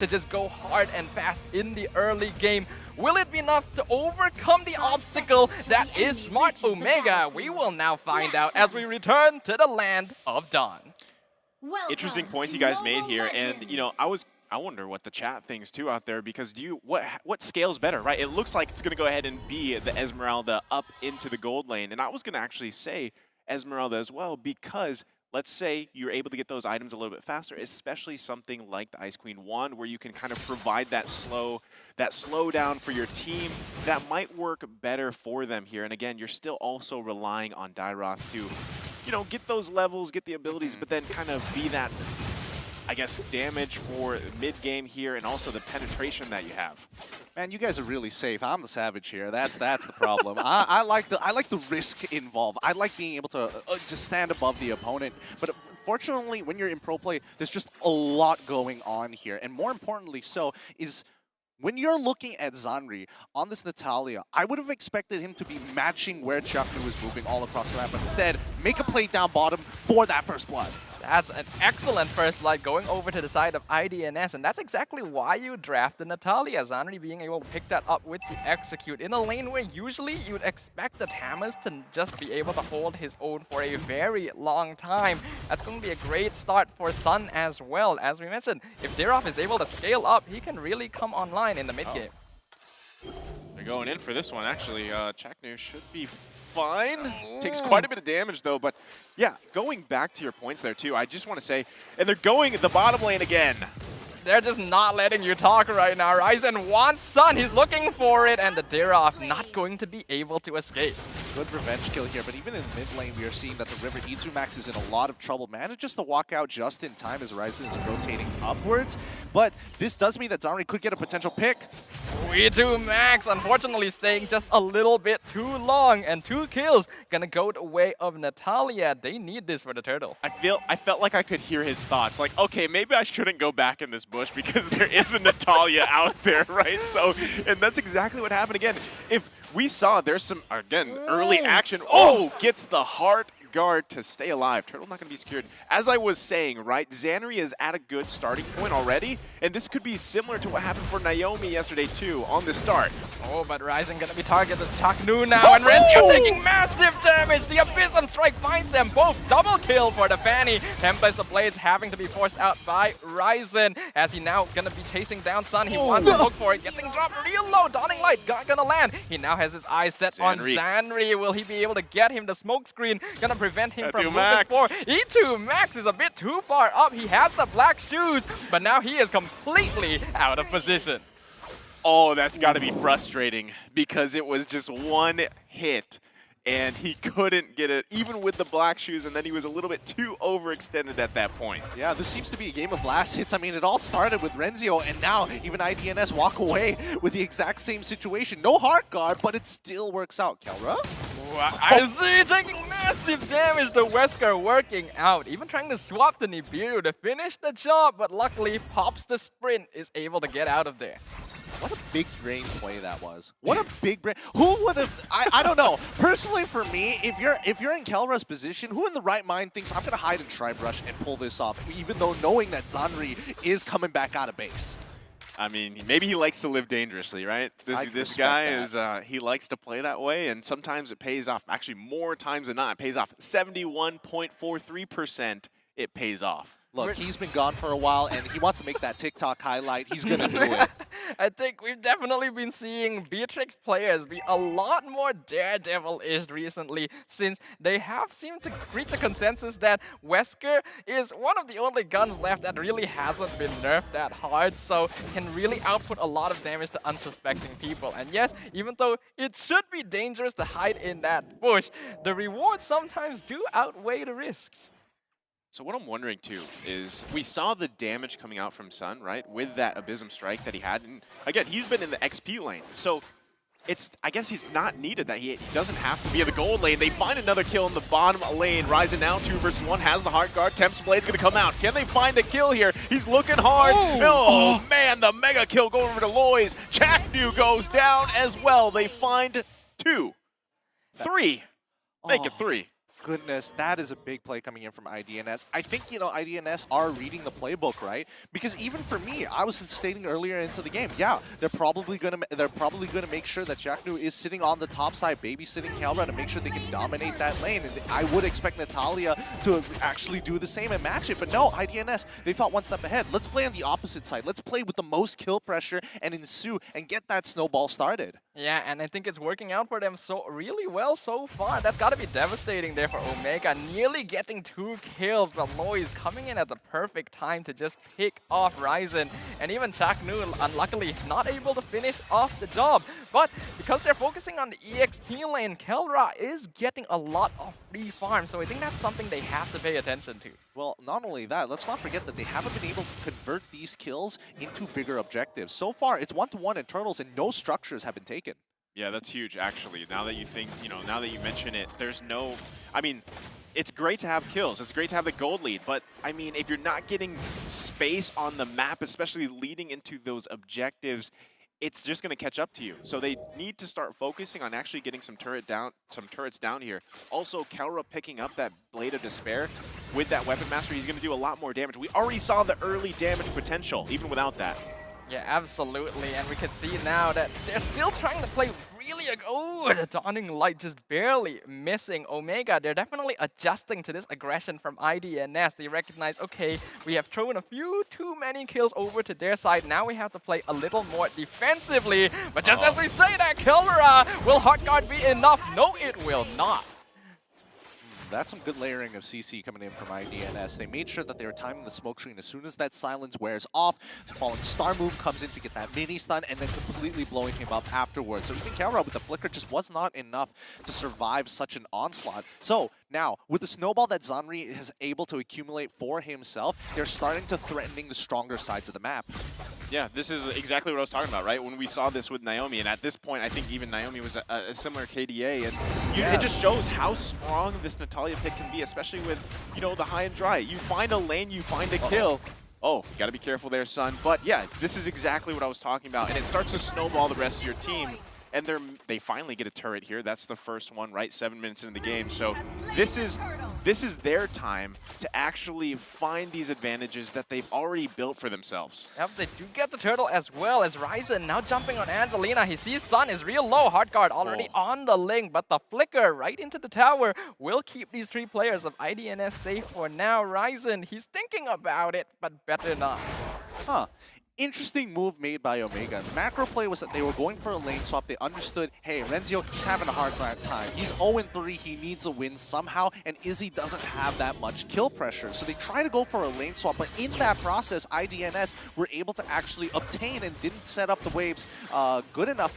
to just go hard and fast in the early game. Will it be enough to overcome the obstacle that is Smart Omega? We will now find out as we return to the land of Dawn. Interesting points you guys made here, and you know, I wonder what the chat thinks too out there, because what scales better, right? It looks like it's going to go ahead and be the Esmeralda up into the gold lane, and I was going to actually say Esmeralda as well, because let's say you're able to get those items a little bit faster, especially something like the Ice Queen wand, where you can kind of provide that slowdown for your team. That might work better for them here. And again, you're still also relying on Dairoth to, you know, get those levels, get the abilities, but then kind of be that, I guess, damage for mid-game here, and also the penetration that you have. Man, you guys are really safe. I'm the savage here. That's the problem. I like the risk involved. I like being able to stand above the opponent. But fortunately, when you're in pro play, there's just a lot going on here. And more importantly so is when you're looking at Zanri on this Natalia, I would have expected him to be matching where Chaknu is moving all across the map, but instead, make a play down bottom for that first blood. That's an excellent first blood going over to the side of IDNS, and that's exactly why you drafted Natalia. Zanri being able to pick that up with the execute in a lane where usually you'd expect the Tamas to just be able to hold his own for a very long time. That's going to be a great start for Sun as well. As we mentioned, if Dairoth is able to scale up, he can really come online in the mid game. They're going in for this one, actually. Chaknu should be fine. Takes quite a bit of damage, though. But, yeah, going back to your points there, too, I just want to say, and they're going the bottom lane again. They're just not letting you talk right now. Ryzen wants Sun. He's looking for it, and the Dairoth not going to be able to escape. Good revenge kill here, but even in mid lane, we are seeing that the River Izumax is in a lot of trouble. Manages to walk out just in time as Ryzen is rotating upwards. But this does mean that Zanri could get a potential pick. Izumax, unfortunately, staying just a little bit too long, and 2 kills gonna go the way of Natalia. They need this for the turtle. I felt like I could hear his thoughts. Like, okay, maybe I shouldn't go back in this bush because there is a Natalia out there, right? So, and that's exactly what happened again. If we saw there's some, again, early action. Oh, gets the heart guard to stay alive. Turtle not going to be secured. As I was saying, right, Zanri is at a good starting point already, and this could be similar to what happened for Naomi yesterday, too, on the start. Oh, but Ryzen going to be targeted Chaknu now, and Renzio taking massive damage. The Abysm Strike finds them both. Double kill for the Fanny. Tempest of Blades having to be forced out by Ryzen, as he now going to be chasing down Sun. He wants to look for it, getting dropped real low. Dawning Light not going to land. He now has his eyes set on Zanri. Will he be able to get him the smoke screen? Gonna prevent him from moving forward. E2Max is a bit too far up. He has the black shoes, but now he is completely out of position. Oh, that's got to be frustrating, because it was just one hit and he couldn't get it, even with the black shoes, and then he was a little bit too overextended at that point. Yeah, this seems to be a game of last hits. I mean, it all started with Renzio, and now even IDNS walk away with the exact same situation. No heart guard, but it still works out. Kelra? I see, taking massive damage. The Wesker working out, even trying to swap the Nibiru to finish the job, but luckily Pops the Sprint is able to get out of there. What a big brain play that was. What a big brain. Who would have, I don't know. Personally for me, if you're in Kelra's position, who in the right mind thinks I'm going to hide and try brush and pull this off, even though knowing that Zanri is coming back out of base? I mean, maybe he likes to live dangerously, right? This guy is, he likes to play that way, and sometimes it pays off. Actually, more times than not, it pays off. 71.43% it pays off. Look, he's been gone for a while, and he wants to make that TikTok highlight. He's going to do it. I think we've definitely been seeing Beatrix players be a lot more daredevil-ish recently, since they have seemed to reach a consensus that Wesker is one of the only guns left that really hasn't been nerfed that hard, so can really output a lot of damage to unsuspecting people. And yes, even though it should be dangerous to hide in that bush, the rewards sometimes do outweigh the risks. So what I'm wondering, too, is we saw the damage coming out from Sun, right, with that Abysm Strike that he had. And again, he's been in the XP lane, so I guess he's not needed that. He doesn't have to be in the gold lane. They find another kill in the bottom lane. Ryzen now 2 versus 1 has the heart guard. Tempest Blade's going to come out. Can they find a kill here? He's looking hard. Oh, man, the mega kill going over to Lois. Chaknu goes down as well. They find 2. 3. Make it 3. goodness, that is a big play coming in from IDNS. I think, you know, IDNS are reading the playbook, right? Because even for me, I was stating earlier into the game, yeah, they're probably gonna make sure that Jacknu is sitting on the top side, babysitting Calra to make sure they can dominate that lane. And I would expect Natalia to actually do the same and match it. But no, IDNS, they thought one step ahead. Let's play on the opposite side. Let's play with the most kill pressure and ensue and get that snowball started. Yeah, and I think it's working out for them so really well so far. That's got to be devastating there for Omega, nearly getting 2 kills, but Lois coming in at the perfect time to just pick off Ryzen. And even Chaknu, unluckily, not able to finish off the job. But because they're focusing on the EXP lane, Kelra is getting a lot of free farm, so I think that's something they have to pay attention to. Well, not only that, let's not forget that they haven't been able to convert these kills into bigger objectives. So far, it's 1-to-1 in Turtles, and no structures have been taken. Yeah, that's huge, actually. Now that you think, you know, now that you mention it, there's no, I mean, it's great to have kills. It's great to have the gold lead. But, I mean, if you're not getting space on the map, especially leading into those objectives, it's just going to catch up to you. So they need to start focusing on actually getting some turrets down here. Also, Kelra picking up that Blade of Despair with that Weapon Master, he's going to do a lot more damage. We already saw the early damage potential, even without that. Yeah, absolutely, and we can see now that they're still trying to play really the Dawning Light just barely missing Omega. They're definitely adjusting to this aggression from IDNS. They recognize, okay, we have thrown a few too many kills over to their side. Now we have to play a little more defensively. But just as we say that, Kelra, will Hot Guard be enough? No, it will not. That's some good layering of CC coming in from IDNS. They made sure that they were timing the smoke screen as soon as that silence wears off. The falling star move comes in to get that mini stun and then completely blowing him up afterwards. So even Kelra with the flicker just was not enough to survive such an onslaught. So now, with the snowball that Zanri is able to accumulate for himself, they're starting to threatening the stronger sides of the map. Yeah, this is exactly what I was talking about, right? When we saw this with Naomi, and at this point, I think even Naomi was a similar KDA, and it just shows how strong this Natalia pick can be, especially with, you know, the high and dry. You find a lane, you find a kill. Oh, you gotta be careful there, son. But yeah, this is exactly what I was talking about, and it starts to snowball the rest of your team. And they finally get a turret here. That's the first one, right? 7 minutes into the game. So this is their time to actually find these advantages that they've already built for themselves. Yep, they do get the turtle as well as Ryzen now jumping on Angelina. He sees Sun is real low. Hard guard already on the link, but the flicker right into the tower will keep these 3 players of IDNS safe for now. Ryzen, he's thinking about it, but better not. Huh. Interesting move made by Omega. The macro play was that they were going for a lane swap. They understood, hey, Renzio, he's having a hard time. He's 0-3, he needs a win somehow, and Izzy doesn't have that much kill pressure. So they try to go for a lane swap, but in that process, IDNS were able to actually obtain and didn't set up the waves good enough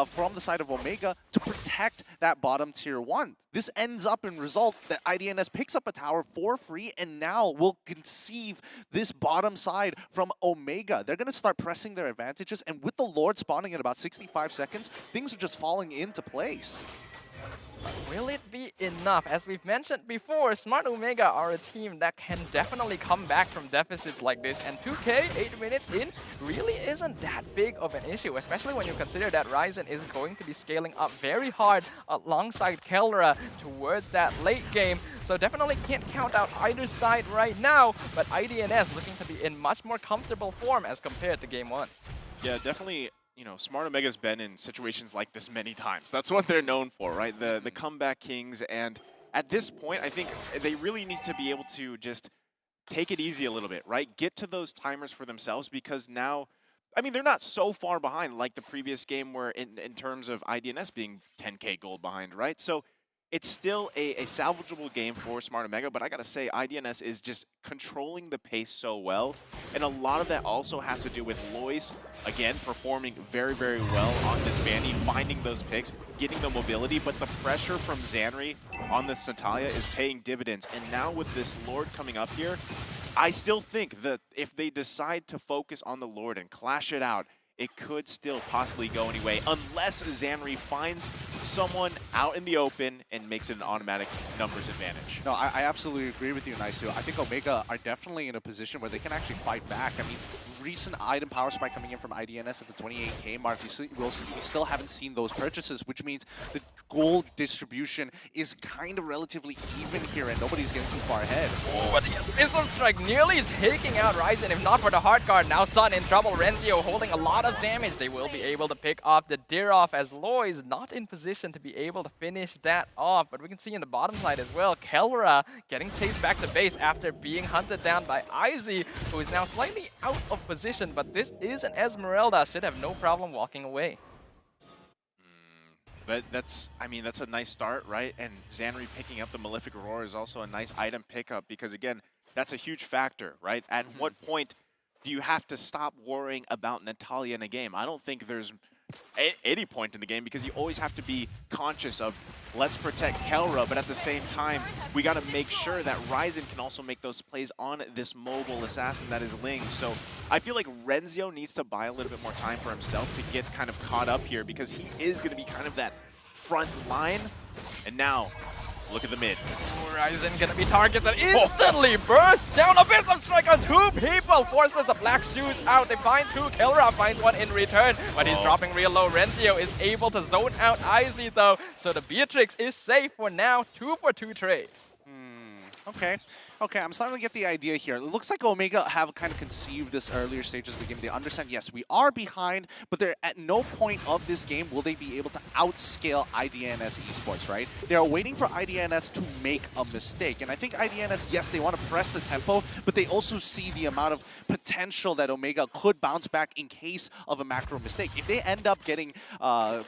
from the side of Omega to protect that bottom tier 1. This ends up in result that IDNS picks up a tower for free and now will conceive this bottom side from Omega. They're going to start pressing their advantages, and with the Lord spawning in about 65 seconds, things are just falling into place. Will it be enough? As we've mentioned before, Smart Omega are a team that can definitely come back from deficits like this, and 2K, 8 minutes in, really isn't that big of an issue, especially when you consider that Ryzen is going to be scaling up very hard alongside Kelra towards that late game. So definitely can't count out either side right now, but IDNS looking to be in much more comfortable form as compared to Game 1. Yeah, definitely. You know, Smart Omega's been in situations like this many times. That's what they're known for, right? The comeback kings. And at this point, I think they really need to be able to just take it easy a little bit, right? Get to those timers for themselves, because now, I mean, they're not so far behind like the previous game where in terms of IDNS being 10K gold behind, right? So it's still a salvageable game for Smart Omega, but I gotta say, IDNS is just controlling the pace so well, and a lot of that also has to do with Lois, again, performing very, very well on this Vandy, finding those picks, getting the mobility, but the pressure from Zanri on this Natalia is paying dividends, and now with this Lord coming up here, I still think that if they decide to focus on the Lord and clash it out, it could still possibly go anyway, unless Zanri finds someone out in the open and makes it an automatic numbers advantage. No, I absolutely agree with you, Naisu. I think Omega are definitely in a position where they can actually fight back. I mean, recent item power spike coming in from IDNS at the 28k mark, we still haven't seen those purchases, which means the gold distribution is kind of relatively even here, and nobody's getting too far ahead. Oh, but the Abyssal Strike nearly taking out Ryzen, if not for the hard guard. Now Sun in trouble. Renzio holding a lot of damage. They will be able to pick off the Deer off, as Lois not in position to be able to finish that off. But we can see in the bottom side as well, Kelra getting chased back to base after being hunted down by Izzy, who is now slightly out of position. But this is an Esmeralda. Should have no problem walking away. But that's a nice start, right? And Zanri picking up the Malefic Roar is also a nice item pickup because, again, that's a huge factor, right? At what point do you have to stop worrying about Natalia in a game? I don't think there's any point in the game because you always have to be conscious of, let's protect Kelra, but at the same time, we got to make sure that Ryzen can also make those plays on this mobile assassin that is Ling. So I feel like Renzio needs to buy a little bit more time for himself to get kind of caught up here because he is going to be kind of that front line. And now, look at the mid. Ryzen gonna be targeted instantly. Bursts down. Abyssal Strike on 2 people. Forces the black shoes out. They find 2. Kelra finds 1 in return, but he's dropping real low. Renzio is able to zone out Izzy though. So the Beatrix is safe for now. 2 for 2 trade. Okay, I'm starting to get the idea here. It looks like Omega have kind of conceived this earlier stages of the game. They understand, yes, we are behind, but they're at no point of this game will they be able to outscale IDNS esports, right? They're waiting for IDNS to make a mistake. And I think IDNS, yes, they want to press the tempo, but they also see the amount of potential that Omega could bounce back in case of a macro mistake. If they end up getting, I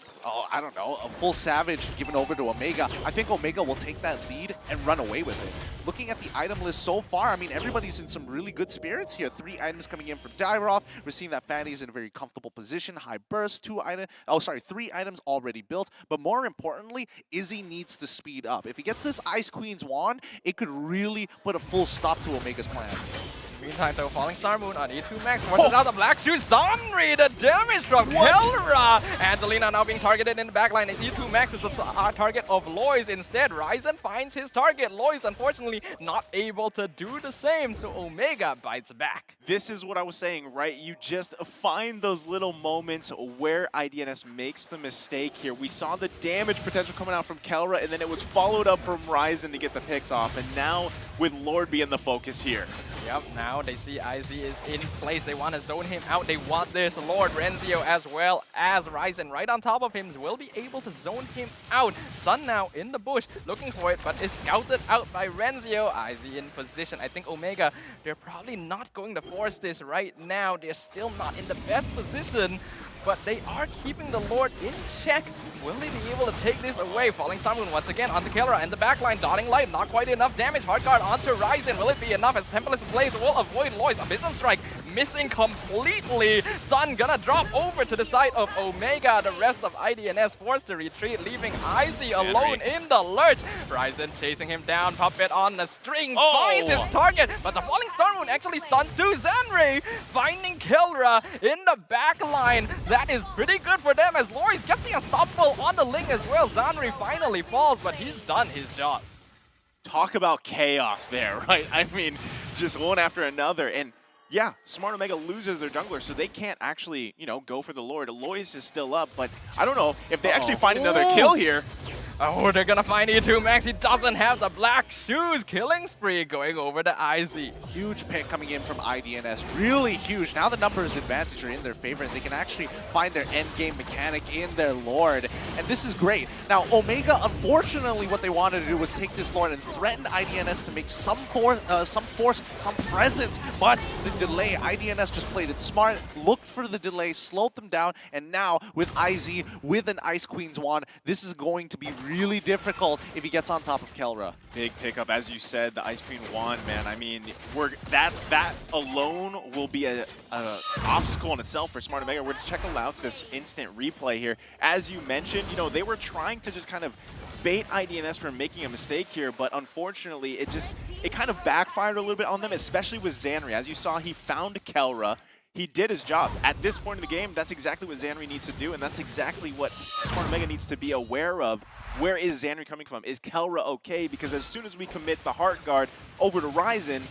don't know, a full Savage given over to Omega, I think Omega will take that lead and run away with it. Looking at the item list so far, I mean, everybody's in some really good spirits here. 3 items coming in from Dairoth. We're seeing that Fanny's in a very comfortable position. High burst, 3 items already built. But more importantly, Izzy needs to speed up. If he gets this Ice Queen's wand, it could really put a full stop to Omega's plans. Meantime, though, Falling Star Moon on E2 Max forces out the Black Shoes. Zanri, the damage from Kelra. Angelina now being targeted in the backline. And E2 Max is the target of Lois instead. Ryzen finds his target. Lois, unfortunately, not able to do the same. So Omega bites back. This is what I was saying, right? You just find those little moments where IDNS makes the mistake here. We saw the damage potential coming out from Kelra, and then it was followed up from Ryzen to get the picks off. And now with Lord being the focus here. Yep, now they see Izzy is in place. They want to zone him out. They want this Lord Renzio as well as Ryzen right on top of him will be able to zone him out. Sun now in the bush looking for it, but is scouted out by Renzio. Izzy in position. I think Omega, they're probably not going to force this right now. They're still not in the best position, but they are keeping the Lord in check. Will they be able to take this away? Falling Star Moon once again onto Kelra and the backline. Dotting Light, not quite enough damage. Hard guard onto Ryzen. Will it be enough as Tempest Blaze will avoid Lois? Abyssal Strike missing completely. Sun gonna drop over to the side of Omega. The rest of IDNS forced to retreat, leaving Izzy alone in the lurch. Ryzen chasing him down. Puppet on the string finds his target, but the Falling Star Moon actually stuns too. Zanri finding Kelra in the back line. That is pretty good for them as Loris gets the unstoppable on the Ling as well. Zanri finally falls, but he's done his job. Talk about chaos there, right? I mean, just one after another. And yeah, Smart Omega loses their jungler, so they can't actually, you know, go for the Lord. Lois is still up, but I don't know if they actually find another kill here. Oh, they're gonna find E2 Max. He doesn't have the black shoes. Killing spree going over to Izzy. Huge pick coming in from IDNS. Really huge. Now the numbers advantage are in their favor, and they can actually find their end game mechanic in their Lord. And this is great. Now, Omega, unfortunately, what they wanted to do was take this Lord and threaten IDNS to make some presence. But the delay, IDNS just played it smart, looked for the delay, slowed them down, and now with Izzy, with an Ice Queen's wand, this is going to be really difficult if he gets on top of Kelra. Big pickup, as you said, the Ice Queen wand, man. I mean, that alone will be a obstacle in itself for Smart Omega. We're to check out this instant replay here. As you mentioned, you know, they were trying to just kind of bait IDNS from making a mistake here, but unfortunately, it kind of backfired a little bit on them, especially with Zanri. As you saw, he found Kelra. He did his job. At this point in the game, that's exactly what Zanri needs to do, and that's exactly what Smart Omega needs to be aware of. Where is Zanri coming from? Is Kelra okay? Because as soon as we commit the Heart Guard over to Ryzen,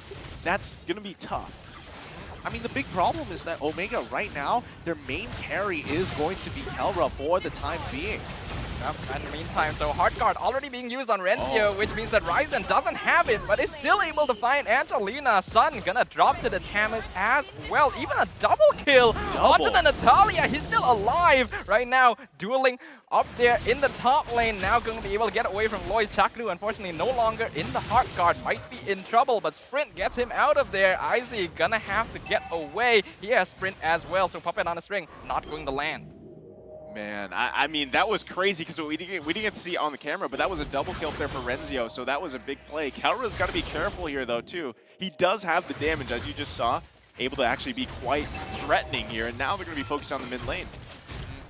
that's going to be tough. I mean, the big problem is that Omega right now, their main carry is going to be Kelra for the time being. Yep. And in the meantime, though, Hard Guard already being used on Renzio, which means that Ryzen doesn't have it, but is still able to find Angelina. Sun gonna drop to the Tamis as well. Even a double kill onto the Natalia. He's still alive right now, dueling up there in the top lane. Now going to be able to get away from Lois. Chaknu, unfortunately, no longer in the Heart Guard. Might be in trouble, but Sprint gets him out of there. Izzy gonna have to get away. He has Sprint as well, so Puppet on a string, not going to land. Man, I mean, that was crazy because we didn't get to see it on the camera, but that was a double kill there for Renzio, so that was a big play. Kelra's got to be careful here, though, too. He does have the damage, as you just saw, able to actually be quite threatening here, and now they're going to be focused on the mid lane.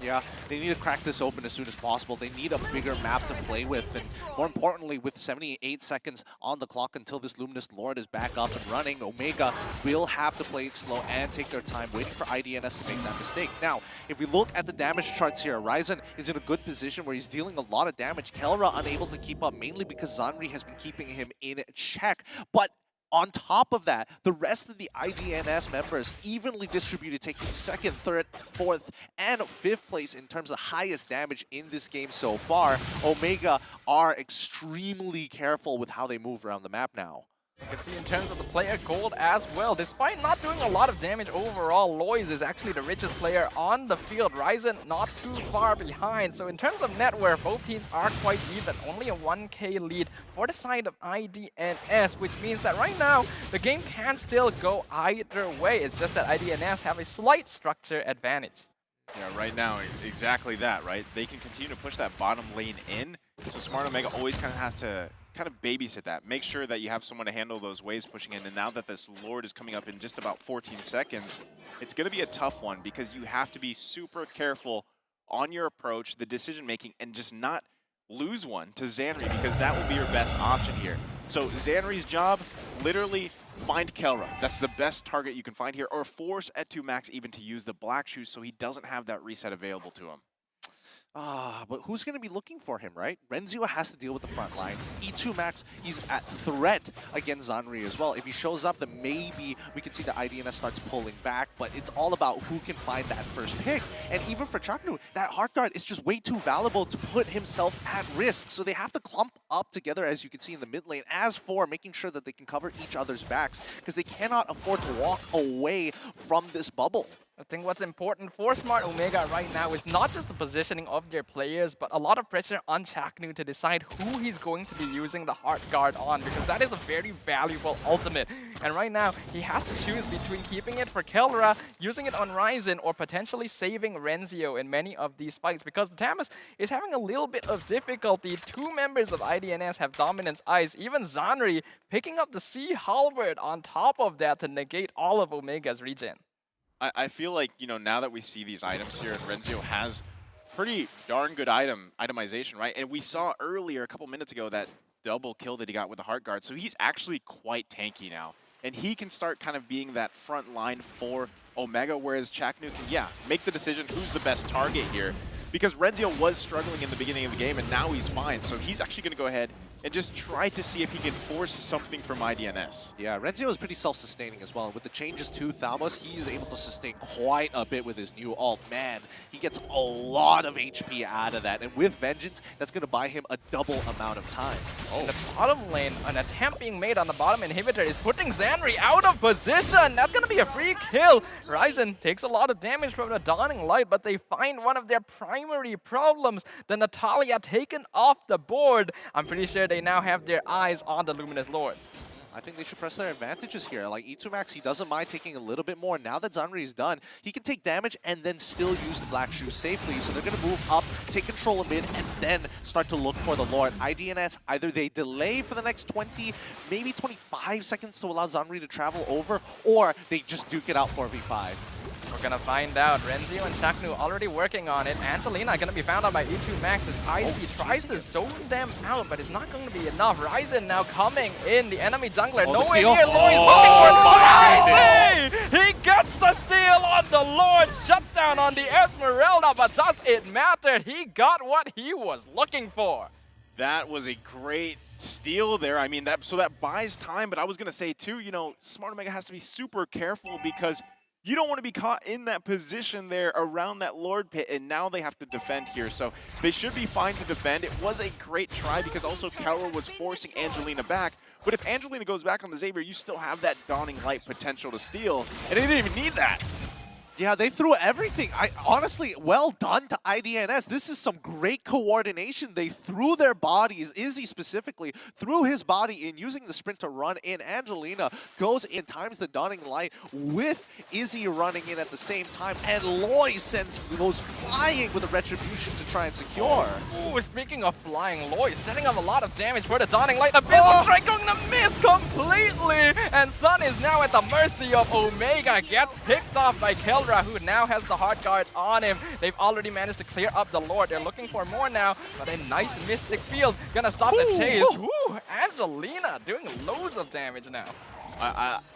Yeah, they need to crack this open as soon as possible. They need a bigger map to play with, and more importantly, with 78 seconds on the clock until this Luminous Lord is back up and running, Omega will have to play it slow and take their time, waiting for IDNS to make that mistake. Now, if we look at the damage charts here, Ryzen is in a good position where he's dealing a lot of damage. Kelra unable to keep up, mainly because Zanri has been keeping him in check, but on top of that, the rest of the IDNS members evenly distributed, taking 2nd, 3rd, 4th, and 5th place in terms of highest damage in this game so far. Omega are extremely careful with how they move around the map now. You can see in terms of the player gold as well. Despite not doing a lot of damage overall, Lois is actually the richest player on the field. Ryzen not too far behind. So in terms of net worth, both teams are quite even. Only a 1k lead for the side of IDNS, which means that right now, the game can still go either way. It's just that IDNS have a slight structure advantage. Yeah, right now, exactly that, right? They can continue to push that bottom lane in, so Smart Omega always kind of has to babysit that. Make sure that you have someone to handle those waves pushing in, and now that this Lord is coming up in just about 14 seconds, it's going to be a tough one because you have to be super careful on your approach, the decision-making, and just not lose one to Zanri because that will be your best option here. So Zanri's job, literally find Kelra. That's the best target you can find here, or force Etu Max even to use the Black Shoes so he doesn't have that reset available to him. But who's going to be looking for him, right? Renzio has to deal with the front line. E2 Max, he's at threat against Zanri as well. If he shows up, then maybe we can see the IDNS starts pulling back, but it's all about who can find that first pick. And even for Chaknu, that Heart Guard is just way too valuable to put himself at risk. So they have to clump up together, as you can see in the mid lane, as for making sure that they can cover each other's backs, because they cannot afford to walk away from this bubble. I think what's important for Smart Omega right now is not just the positioning of their players, but a lot of pressure on Chaknu to decide who he's going to be using the Heart Guard on, because that is a very valuable ultimate. And right now, he has to choose between keeping it for Kelra, using it on Ryzen, or potentially saving Renzio in many of these fights, because the Tamis is having a little bit of difficulty. 2 members of IDNS have Dominance Ice, even Zanri picking up the Sea Halberd on top of that to negate all of Omega's regen. I feel like, you know, now that we see these items here, and Renzio has pretty darn good itemization, right? And we saw earlier, a couple minutes ago, that double kill that he got with the Heart Guard. So he's actually quite tanky now. And he can start kind of being that front line for Omega, whereas Chaknu can, yeah, make the decision who's the best target here. Because Renzio was struggling in the beginning of the game, and now he's fine. So he's actually going to go ahead and just try to see if he can force something from IDNS. Yeah, Renzio is pretty self-sustaining as well. With the changes to Thalmos, he's able to sustain quite a bit with his new ult. Man, he gets a lot of HP out of that. And with Vengeance, that's going to buy him a double amount of time. In the bottom lane, an attempt being made on the bottom inhibitor is putting Zanri out of position. That's going to be a free kill. Ryzen takes a lot of damage from the Dawning Light, but they find one of their primary problems, the Natalia taken off the board. I'm pretty sure they now have their eyes on the Luminous Lord. I think they should press their advantages here. Like E2 Max, he doesn't mind taking a little bit more. Now that Zanri is done, he can take damage and then still use the Black Shoes safely. So they're going to move up, take control of mid, and then start to look for the Lord. IDNS, either they delay for the next 20, maybe 25 seconds to allow Zanri to travel over, or they just duke it out 4v5. We're gonna find out. Renzio and Chaknu already working on it. Angelina gonna be found out by E2 Max as IC tries to zone them out, but it's not going to be enough. Ryzen now coming in, the enemy jungler. Nowhere near Lois looking for He gets the steal on the Lord. Shuts down on the Esmeralda, but does it matter? He got what he was looking for. That was a great steal there. I mean, that buys time, but I was going to say too, you know, Smart Omega has to be super careful because you don't want to be caught in that position there around that Lord Pit, and now they have to defend here. So they should be fine to defend. It was a great try because also Kelra was forcing Angelina back. But if Angelina goes back on the Xavier, you still have that Dawning Light potential to steal, and they didn't even need that. Yeah, they threw everything. Honestly, well done to IDNS. This is some great coordination. They threw their bodies, Izzy specifically, threw his body in, using the sprint to run in. Angelina goes in, times the Dawning Light with Izzy running in at the same time. And Lois goes flying with a Retribution to try and secure. Ooh, speaking of flying, Lois setting up a lot of damage for the Dawning Light. Abyssal Strike going to miss completely. And Sun is now at the mercy of Omega. Gets picked off by Kelra, who now has the hard guard on him. They've already managed to clear up the Lord. They're looking for more now, but a nice Mystic Field gonna stop the chase. Woo! Angelina doing loads of damage now.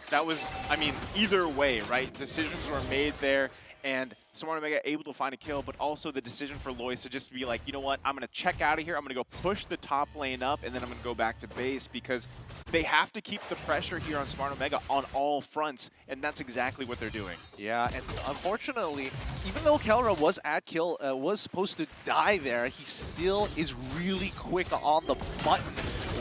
That was, I mean, either way, right? Decisions were made there, and Smart Omega able to find a kill, but also the decision for Lois to just be like, you know what, I'm going to check out of here, I'm going to go push the top lane up, and then I'm going to go back to base, because they have to keep the pressure here on Smart Omega on all fronts, and that's exactly what they're doing. Yeah, and unfortunately, even though Kelra was at kill, was supposed to die there, he still is really quick on the button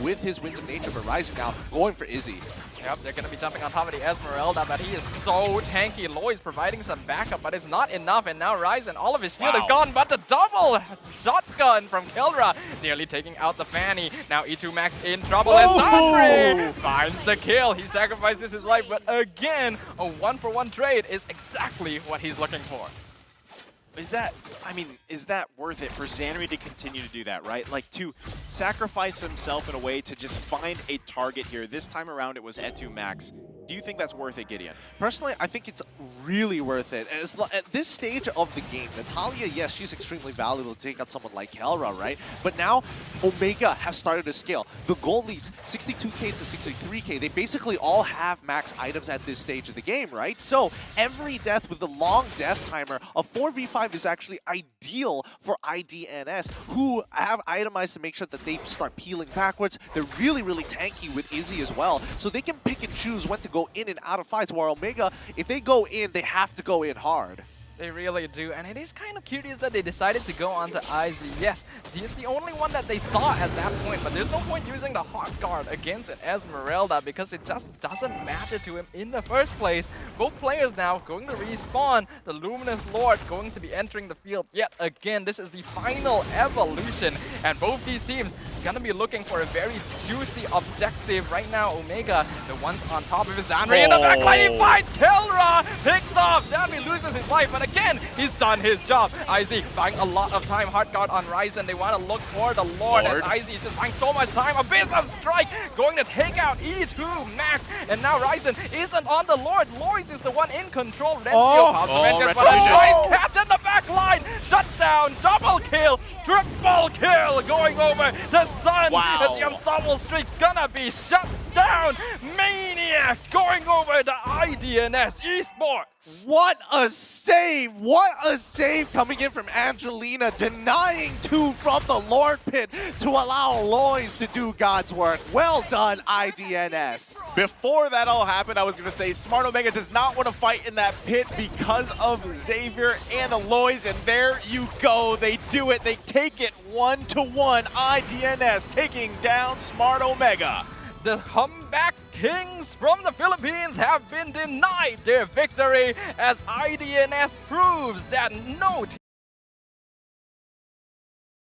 with his Winds of Nature, but Ryzen now going for Izzy. Yep, they're going to be jumping on top of the Esmeralda, but he is so tanky. Lois providing some backup, but it's not enough. And now Ryzen, all of his shield is gone, but the double shotgun from Kelra nearly taking out the Fanny. Now E2 Max in trouble, and Sandri finds the kill. He sacrifices his life, but again, a 1-for-1 trade is exactly what he's looking for. Is that worth it for Xanri to continue to do that, right? Like, to sacrifice himself in a way to just find a target here. This time around, it was E2 Max. Do you think that's worth it, Gideon? Personally, I think it's really worth it. And at this stage of the game, Natalia, yes, she's extremely valuable to take out someone like Kelra, right? But now, Omega have started to scale. The gold leads 62k to 63k. They basically all have max items at this stage of the game, right? So every death with the long death timer, a 4v5 is actually ideal for IDNS, who have itemized to make sure that they start peeling backwards. They're really, really tanky with Izzy as well. So they can pick and choose when to go in and out of fights, where Omega, if they go in, they have to go in hard. They really do, and it is kind of curious that they decided to go on to IZ. Yes, he's the only one that they saw at that point, but there's no point using the hot guard against an Esmeralda because it just doesn't matter to him in the first place. Both players now going to respawn. The Luminous Lord going to be entering the field yet again. This is the final evolution, and both these teams gonna be looking for a very juicy objective right now. Omega, the ones on top of his Xanri in the backline. He finds Kelra, picked off. Xanri loses his life, and again, he's done his job. IZ buying a lot of time. Hard guard on Ryzen. They want to look for the Lord, and IZ is just buying so much time. Abyssal Strike going to take out E2 Max, and now Ryzen isn't on the Lord. Lois is the one in control. Rencio pops the but a nice catch in the back line. Shut down, double kill, triple kill going over to Sun. As the unstoppable streak's gonna be shut down. Maniac going over to IDNS Esports. What a save! What a save coming in from Angelina, denying 2 from the Lord Pit to allow Lois to do God's work. Well done, IDNS. Before that all happened, I was going to say Smart Omega does not want to fight in that pit because of Xavier and Aloys, and there you go. They do it. They take it 1-1. IDNS taking down Smart Omega. The comeback kings from the Philippines have been denied their victory as IDNS proves that no